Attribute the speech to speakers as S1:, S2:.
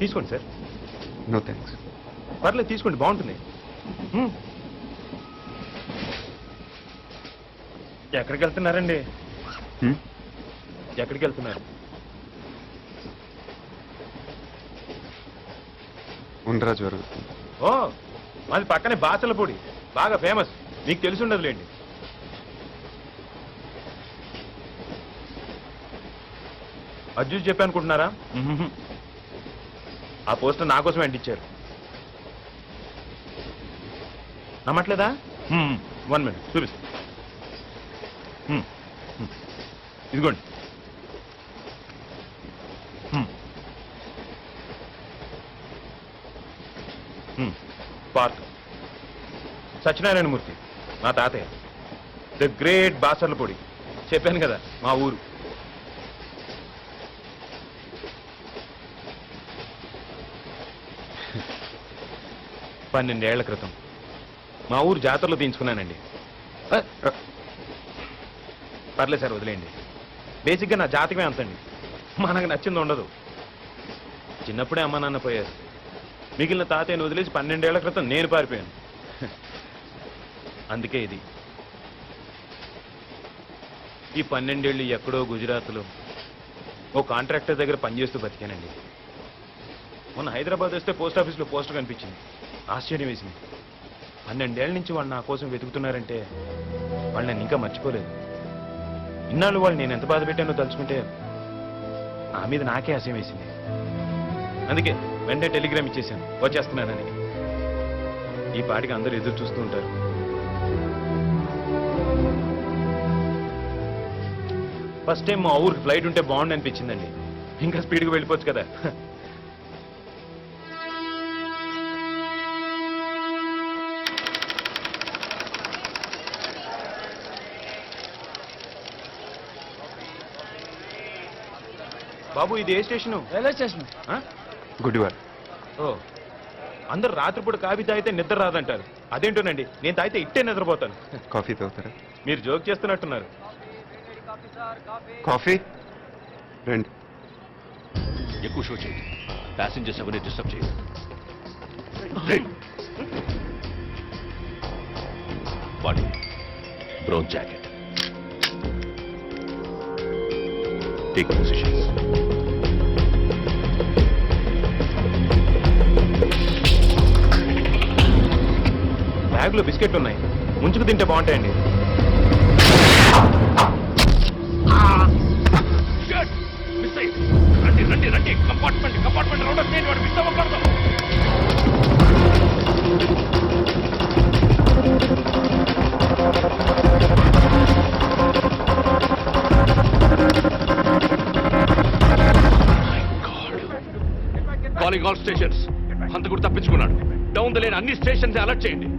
S1: తీసుకోండి sir.
S2: No thanks.
S1: పర్లేదు తీసుకోండి, బాగుంటుంది. ఎక్కడికి వెళ్తున్నారండి? ఎక్కడికి వెళ్తున్నారు?
S2: ఉండరా జరుగుతుంది.
S1: ఓ, మాది పక్కనే బాచలపూడి, బాగా ఫేమస్, మీకు తెలిసి ఉండదులేండి. అజ్జు చెప్పి అనుకుంటున్నారా? ఆ పోస్టర్ నా కోసం అంటించారు. నమ్మట్లేదా? 1 మినిట్ చూపిస్తా. ఇదిగోండి. పార్క్ సత్యనారాయణమూర్తి మా తాతయ్య, ద గ్రేట్ బాసర్లపూడి. చెప్పాను కదా మా ఊరు. పన్నెండేళ్ల క్రితం మా ఊరు జాతరలో తీయించుకున్నానండి. పర్లేదు సార్, వదిలేయండి. బేసిక్గా నా జాతకమే అంతండి, మనకు నచ్చింది ఉండదు. చిన్నప్పుడే అమ్మ నాన్న పోయారు, మిగిలిన తాతయ్యను వదిలేసి 12 ఏళ్ల క్రితం నేను పారిపోయాను. అందుకే ఇది. ఈ 12 ఏళ్ళు ఎక్కడో గుజరాత్లో ఓ కాంట్రాక్టర్ దగ్గర పనిచేస్తూ బతికానండి. మొన్న హైదరాబాద్ వస్తే పోస్ట్ ఆఫీస్లో పోస్టర్ కనిపించింది. ఆశ్చర్యం వేసింది. 12 ఏళ్ల నుంచి వాళ్ళు నా కోసం వెతుకుతున్నారంటే వాళ్ళు నన్ను ఇంకా మర్చిపోలేదు. ఇన్నాళ్ళు వాళ్ళు నేను ఎంత బాధ పెట్టానో తలుచుకుంటే నా మీద నాకే అసహ్యం వేసింది. అందుకే వెంటనే టెలిగ్రామ్ ఇచ్చేసాను వచ్చేస్తున్నానని. ఈ పాటికి అందరూ ఎదురు చూస్తూ ఉంటారు. ఫస్ట్ టైం మా ఊరికి ఫ్లైట్ ఉంటే బాగుండి అనిపించిందండి. ఇంకా స్పీడ్గా వెళ్ళిపోవచ్చు కదా. బాబు, ఇది ఏ స్టేషను?
S3: Railway station.
S2: గుడివాడ.
S1: ఓ, అందరు రాత్రిపూట కాఫీ తాగితే నిద్ర రాదంటారు. అదేంటోనండి, నేను తాగితే ఇట్టే నిద్రపోతాను.
S2: కాఫీ తాగుతారా?
S1: మీరు జోక్ చేస్తున్నట్టున్నారు.
S2: కాఫీ రండి.
S4: ఎక్కువ షో చేయండి, ప్యాసింజర్స్ ఎవరిని డిస్టర్బ్ చేయండి. Body brown jacket, take positions.
S1: బ్యాగ్లో బిస్కెట్లు ఉన్నాయి, ముంచుకు తింటే బాగుంటాయండి.
S4: రండి రండి రండి, కంపార్ట్మెంట్ కంపార్ట్మెంట్ రౌండప్ చేయండి, వాడు మిస్ అవ్వకూడదు. Calling all stations. హంతకుడు తప్పించుకున్నాడు. డౌన్ ద లేన్ అన్ని స్టేషన్స్ అలర్ట్ చేయండి.